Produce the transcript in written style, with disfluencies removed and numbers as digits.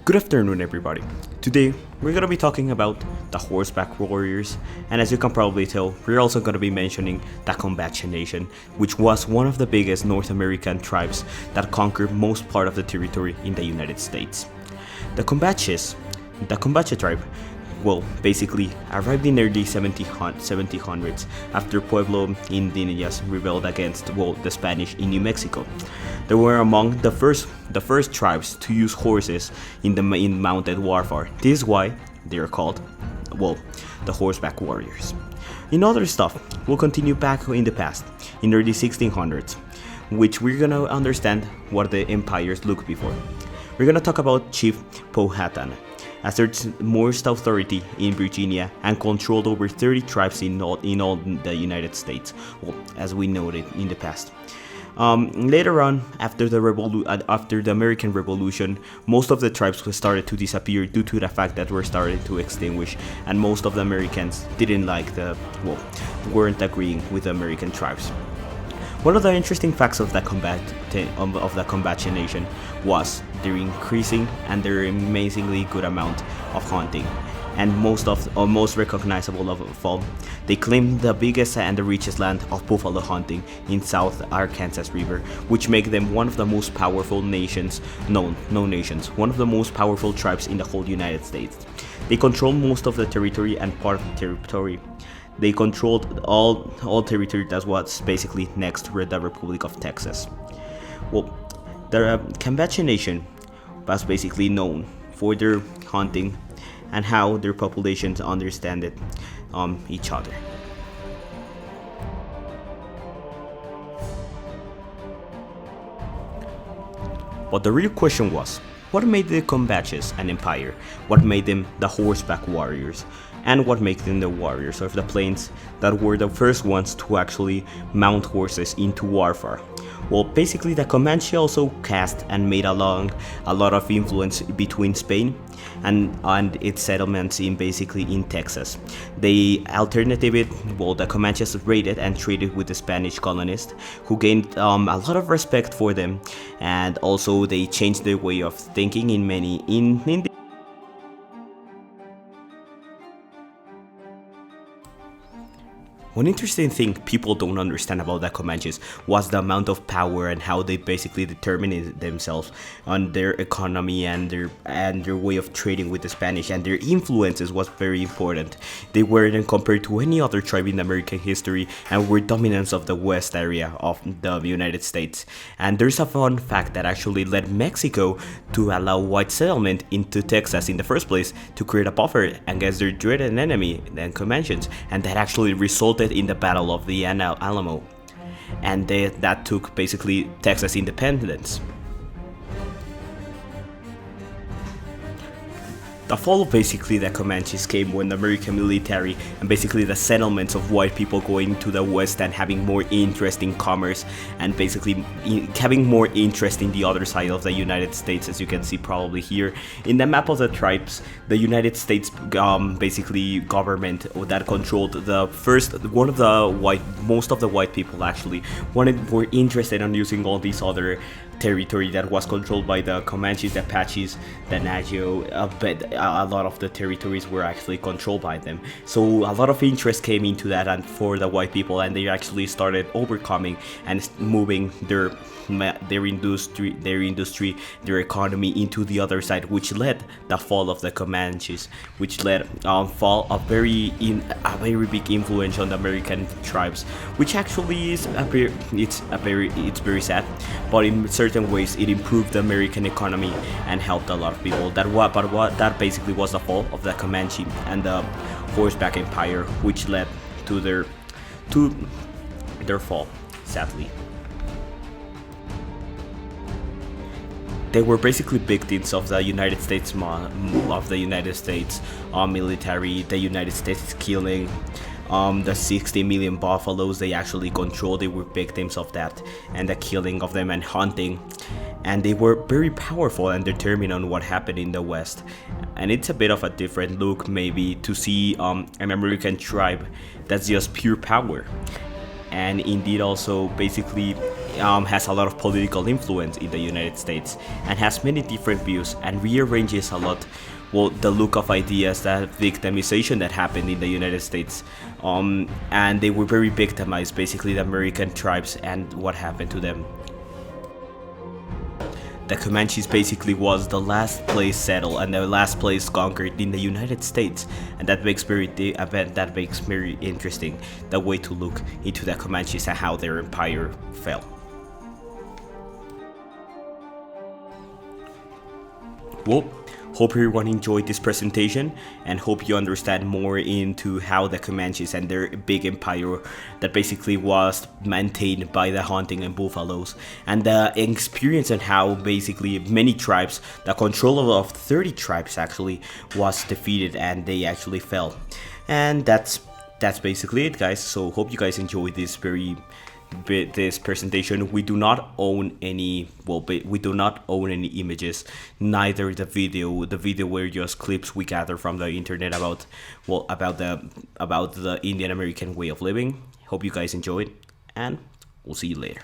Good afternoon, everybody. Today, we're gonna be talking about the horseback warriors, and as you can probably tell, we're also gonna be mentioning the Comanche Nation, which was one of the biggest North American tribes that conquered most part of the territory in the United States. The Comanche tribe, well, basically arrived in early 1700s after Pueblo Indígenas rebelled against, well, the Spanish in New Mexico. They were among the first tribes to use horses in mounted warfare. This is why they are called, well, the horseback warriors. In other stuff, we'll continue back in the past, in early 1600s, which we're gonna understand what the empires looked before. We're gonna talk about Chief Powhatan, asserted most authority in Virginia and controlled over 30 tribes in all the United States, well, as we noted in the past. Later on, after the American Revolution, most of the tribes started to disappear due to the fact that were starting to extinguish, and most of the Americans didn't like weren't agreeing with the American tribes. One of the interesting facts of the Comanche Nation was their increasing and their amazingly good amount of hunting. And most recognizable of all, they claimed the biggest and the richest land of buffalo hunting in South Arkansas River, which make them one of the most powerful nations, one of the most powerful tribes in the whole United States. They control most of the territory and part of the territory. They controlled all territory that was basically next to the Republic of Texas. Well, the Comanche Nation was basically known for their hunting and how their populations understand each other. But the real question was, what made the Comanches an empire? What made them the horseback warriors? And what made them the warriors of the plains that were the first ones to actually mount horses into warfare? Well, basically the Comanche also cast and made a lot of influence between Spain and its settlements in Texas. They the Comanches raided and traded with the Spanish colonists, who gained a lot of respect for them, and also they changed their way of thinking in One interesting thing people don't understand about the Comanches was the amount of power and how they basically determined themselves on their economy and their way of trading with the Spanish, and their influences was very important. They weren't compared to any other tribe in American history and were dominants of the west area of the United States. And there's a fun fact that actually led Mexico to allow white settlement into Texas in the first place to create a buffer against their dreaded enemy, the Comanches, and that actually resulted in the Battle of the Alamo, and that took basically Texas independence. The fall of basically the Comanches came when the American military and basically the settlements of white people going to the west and having more interest in commerce and basically having more interest in the other side of the United States, as you can see probably here in the map of the tribes. The United States basically government that controlled most of the white people actually were interested in using all these other territory that was controlled by the Comanches, the Apaches, the Navajo, but a lot of the territories were actually controlled by them. So a lot of interest came into that and for the white people, and they actually started overcoming and moving their industry, their economy into the other side, which led the fall of the Comanches, which led fall of a very big influence on the American tribes, which actually is it's very sad, but in certain ways it improved the American economy and helped a lot of people. That basically was the fall of the Comanche and the horseback empire, which led to their fall, sadly. They were basically victims of the United States military. The United States killing the 60 million buffaloes they actually controlled. They were victims of that and the killing of them and hunting. And they were very powerful and determined on what happened in the West. And it's a bit of a different look maybe to see an American tribe that's just pure power. And indeed also basically has a lot of political influence in the United States and has many different views and rearranges a lot, well, the look of ideas, that victimization that happened in the United States, and they were very victimized, basically the American tribes and what happened to them. The Comanches basically was the last place settled and the last place conquered in the United States, and that makes very interesting the way to look into the Comanches and how their empire fell. Well, hope everyone enjoyed this presentation and hope you understand more into how the Comanches and their big empire that basically was maintained by the hunting and buffaloes, and the experience and how basically many tribes, the control of 30 tribes actually, was defeated and they actually fell. And that's basically it, guys. So hope you guys enjoyed this presentation. We do not own any, we do not own any images, neither the video were just clips we gather from the internet about the Indian American way of living. Hope you guys enjoyed, and we'll see you later.